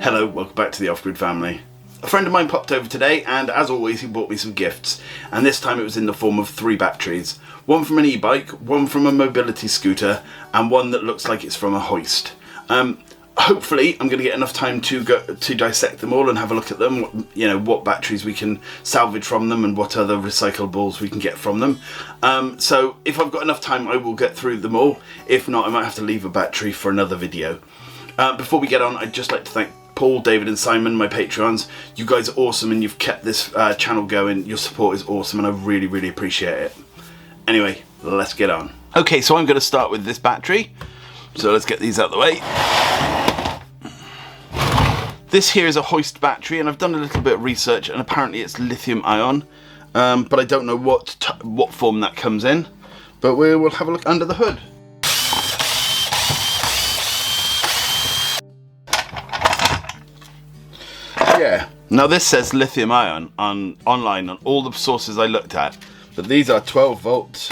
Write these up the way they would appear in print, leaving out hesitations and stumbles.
Hello, welcome back to the Off-Grid family. A friend of mine popped over today and as always he bought me some gifts, and this time it was in the form of 3 batteries. One from an e-bike, one from a mobility scooter, and one that looks like it's from a hoist. Hopefully I'm going to get enough time to dissect them all and have a look at them, you know, what batteries we can salvage from them and what other recyclables we can get from them. So if I've got enough time I will get through them all. If not, I might have to leave a battery for another video. Before we get on, I'd just like to thank Paul, David and Simon, my Patreons. You guys are awesome and you've kept this channel going. Your support is awesome and I really, really appreciate it. Anyway, let's get on. Okay, so I'm going to start with this battery. So let's get these out of the way. This here is a hoist battery and I've done a little bit of research and apparently it's lithium-ion. But I don't know what form that comes in. But we will have a look under the hood. Yeah, now this says lithium-ion online on all the sources I looked at, but these are 12 volt,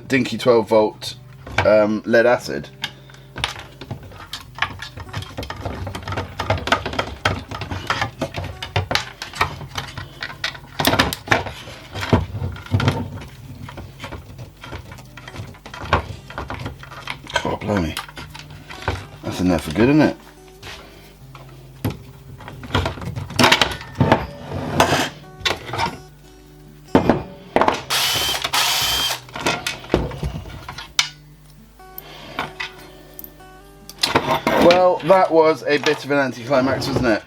dinky 12 volt lead acid. God blimey, that's in there for good, isn't it? Well, that was a bit of an anticlimax, wasn't it?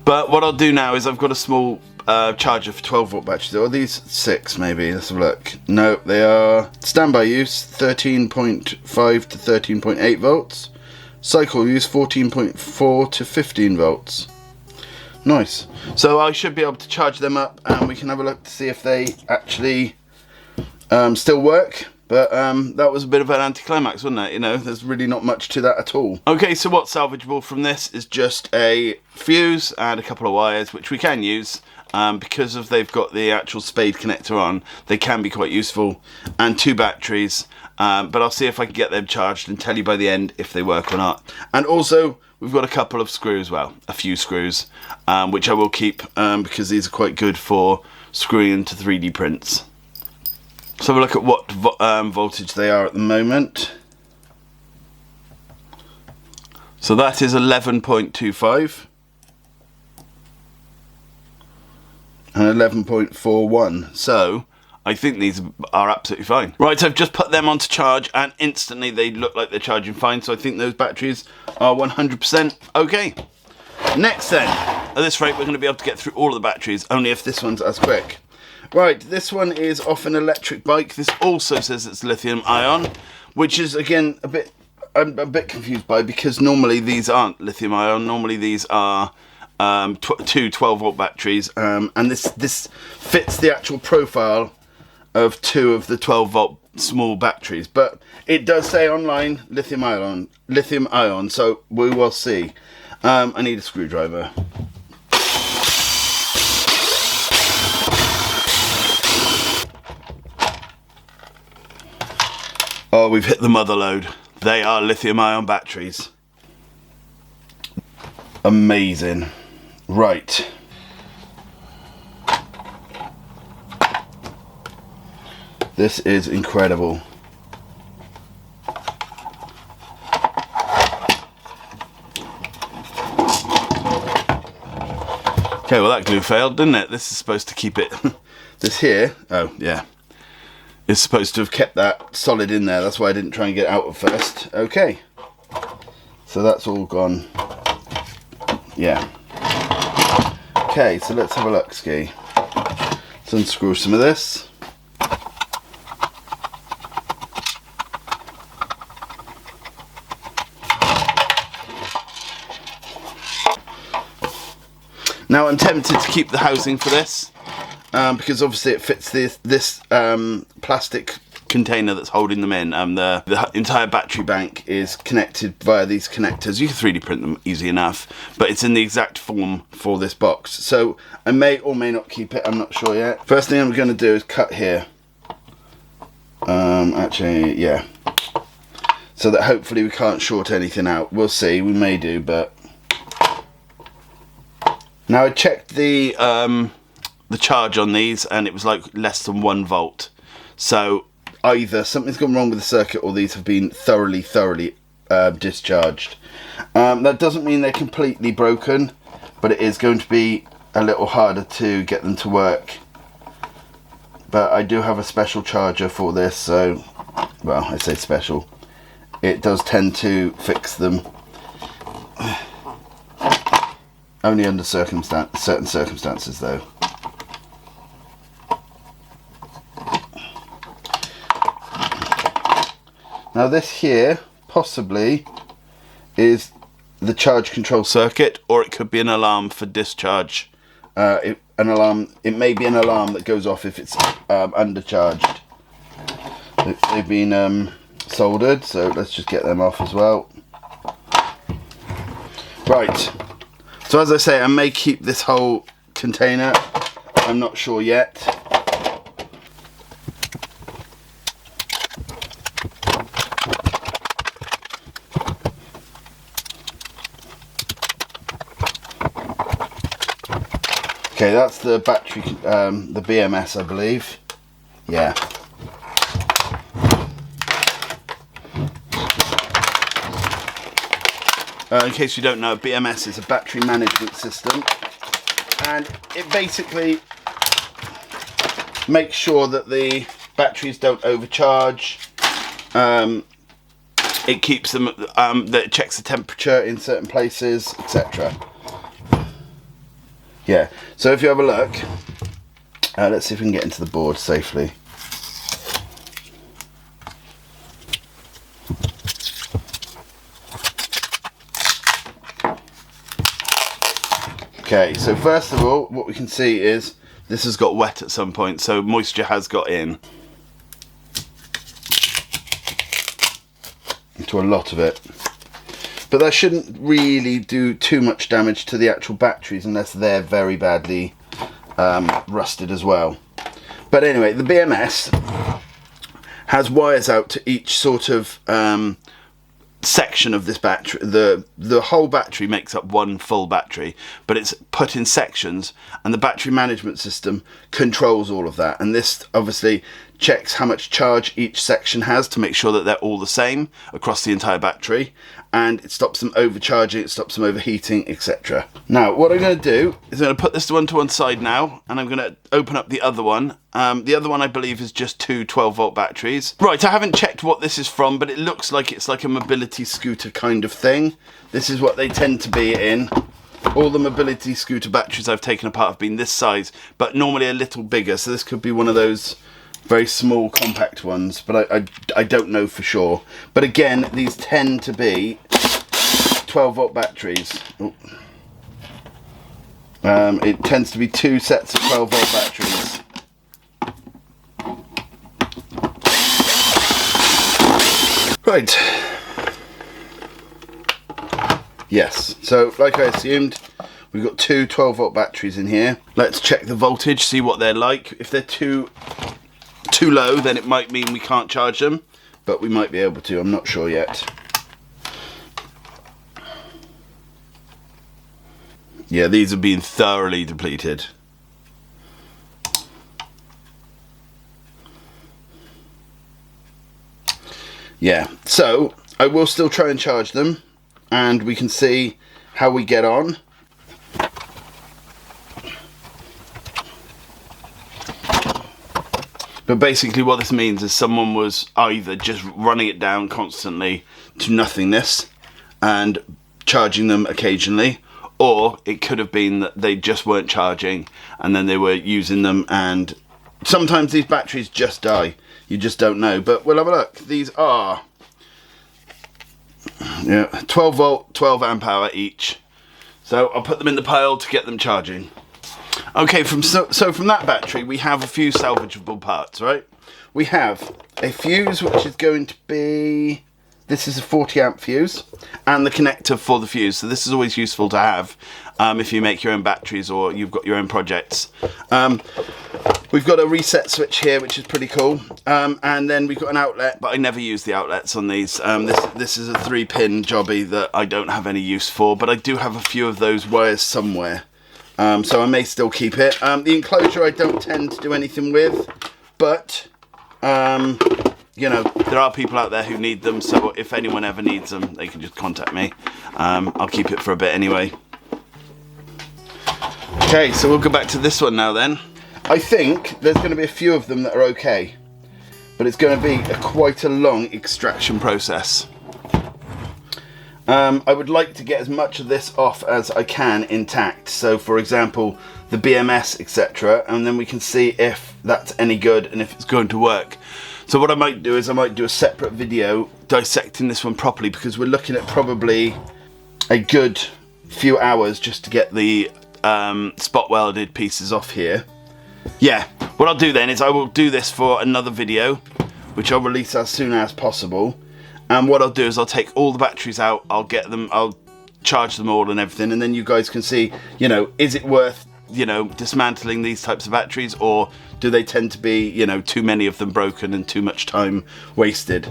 But what I'll do now is I've got a small charger for 12 volt batteries. Are these 6 maybe? Let's have a look. No, they are standby use 13.5 to 13.8 volts. Cycle use 14.4 to 15 volts. Nice. So I should be able to charge them up and we can have a look to see if they actually still work. But that was a bit of an anticlimax, wasn't it? You know, there's really not much to that at all. Okay, so what's salvageable from this is just a fuse and a couple of wires, which we can use. Because they've got the actual spade connector on, they can be quite useful. And 2 batteries, but I'll see if I can get them charged and tell you by the end if they work or not. And also, we've got a couple of screws, well, a few screws, which I will keep because these are quite good for screwing into 3D prints. So have a look at what voltage they are at the moment. So that is 11.25 and 11.41. So I think these are absolutely fine. Right, I've just put them onto charge and instantly they look like they're charging fine. So I think those batteries are 100% okay. Next then, at this rate we're going to be able to get through all of the batteries, only if this one's as quick. Right, this one is off an electric bike. This also says it's lithium-ion, which is again I'm a bit confused by, because normally these aren't lithium-ion. Normally these are 2 12 volt batteries, and this fits the actual profile of 2 of the 12 volt small batteries. But it does say online lithium-ion, so we will see. I need a screwdriver. Oh, we've hit the mother lode. They are lithium-ion batteries. Amazing. Right. This is incredible. Okay, well that glue failed, didn't it? This is supposed to keep it... This here, oh yeah, is supposed to have kept that solid in there. That's why I didn't try and get it out at first. Okay, so that's all gone. Yeah. Okay, so let's have a look, Ski. Let's unscrew some of this. Now I'm tempted to keep the housing for this. Because obviously it fits this plastic container that's holding them in. The entire battery bank is connected via these connectors. You can 3D print them easy enough, but it's in the exact form for this box. So I may or may not keep it, I'm not sure yet. First thing I'm going to do is cut here. Actually, yeah. so that hopefully we can't short anything out. We'll see, we may do, but... Now I checked the charge on these and it was like less than 1 volt. So either something's gone wrong with the circuit or these have been thoroughly discharged. That doesn't mean they're completely broken, but it is going to be a little harder to get them to work. But I do have a special charger for this, so, well, I say special. It does tend to fix them. Only under certain circumstances, though. Now this here, possibly, is the charge control circuit, or it could be an alarm for discharge. It may be an alarm that goes off if it's undercharged. They've been soldered, so let's just get them off as well. Right, so as I say, I may keep this whole container. I'm not sure yet. Okay, that's the battery, the BMS, I believe. Yeah. In case you don't know, BMS is a battery management system, and it basically makes sure that the batteries don't overcharge. It keeps them, that it checks the temperature in certain places, etc. Yeah, so if you have a look, let's see if we can get into the board safely. Okay, so first of all, what we can see is this has got wet at some point, so moisture has got into a lot of it. But that shouldn't really do too much damage to the actual batteries unless they're very badly rusted as well. But anyway, the BMS has wires out to each sort of section of this battery. The whole battery makes up one full battery, but it's put in sections, and the battery management system controls all of that. And this obviously checks how much charge each section has to make sure that they're all the same across the entire battery, and it stops them overcharging, it stops them overheating, etc. Now what I'm going to do is I'm going to put this one to one side now, and I'm going to open up the other one. The other one I believe is just two 12-volt batteries. Right, I haven't checked what this is from, but it looks like it's like a mobility scooter kind of thing. This is what they tend to be in. All the mobility scooter batteries I've taken apart have been this size, but normally a little bigger, so this could be one of those very small compact ones, but I don't know for sure. But again, these tend to be 12-volt batteries. It tends to be two sets of 12-volt batteries. Right. Yes, so like I assumed, we've got two 12-volt batteries in here. Let's check the voltage, see what they're like. If they're too low, then it might mean we can't charge them, but we might be able to, I'm not sure yet. Yeah, these have been thoroughly depleted. Yeah, so I will still try and charge them, and we can see how we get on. But basically what this means is someone was either just running it down constantly to nothingness and charging them occasionally, or it could have been that they just weren't charging and then they were using them, and sometimes these batteries just die. You just don't know. But we'll have a look. These are 12 volt, 12 amp hour each. So I'll put them in the pile to get them charging. Okay, so from that battery we have a few salvageable parts, right? We have a fuse, which is going to be this is a 40 amp fuse and the connector for the fuse. So this is always useful to have if you make your own batteries or you've got your own projects. We've got a reset switch here, which is pretty cool. And then we've got an outlet, but I never use the outlets on these. This is a 3-pin jobby that I don't have any use for, but I do have a few of those wires somewhere. So I may still keep it. The enclosure I don't tend to do anything with, but you know, there are people out there who need them, so if anyone ever needs them, they can just contact me. I'll keep it for a bit anyway. Okay, so we'll go back to this one now then. I think there's going to be a few of them that are okay, but it's going to be quite a long extraction process. I would like to get as much of this off as I can intact. So for example, the BMS, etc. And then we can see if that's any good and if it's going to work. So what I might do is I might do a separate video dissecting this one properly, because we're looking at probably a good few hours just to get the spot welded pieces off here. Yeah, what I'll do then is I will do this for another video, which I'll release as soon as possible. And what I'll do is I'll take all the batteries out, I'll charge them all and everything, and then you guys can see, you know, is it worth, you know, dismantling these types of batteries, or do they tend to be, you know, too many of them broken and too much time wasted?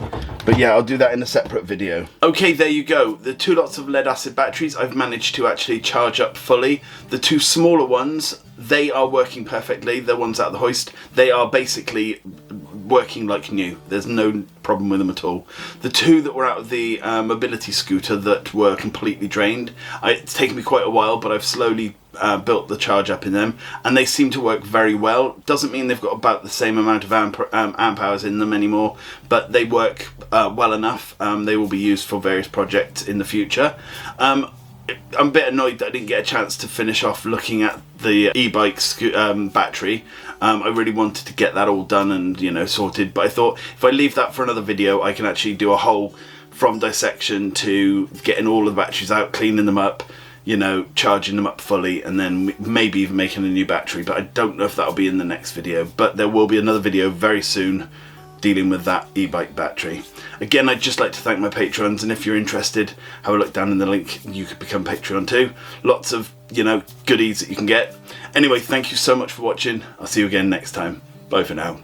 But yeah, I'll do that in a separate video. Okay, there you go. The 2 lots of lead acid batteries I've managed to actually charge up fully. The 2 smaller ones, they are working perfectly. The ones out of the hoist, they are basically working like new. There's no problem with them at all. The 2 that were out of the mobility scooter that were completely drained, it's taken me quite a while, but I've slowly built the charge up in them, and they seem to work very well. Doesn't mean they've got about the same amount of amp hours in them anymore, but they work well enough. They will be used for various projects in the future. I'm a bit annoyed that I didn't get a chance to finish off looking at the e-bike battery. I really wanted to get that all done and, you know, sorted, but I thought if I leave that for another video, I can actually do a whole from dissection to getting all of the batteries out, cleaning them up, you know, charging them up fully, and then maybe even making a new battery. But I don't know if that'll be in the next video, but there will be another video very soon dealing with that e-bike battery. Again, I'd just like to thank my patrons, and if you're interested, have a look down in the link. You could become Patreon too. Lots of, you know, goodies that you can get. Anyway, thank you so much for watching. I'll see you again next time. Bye for now.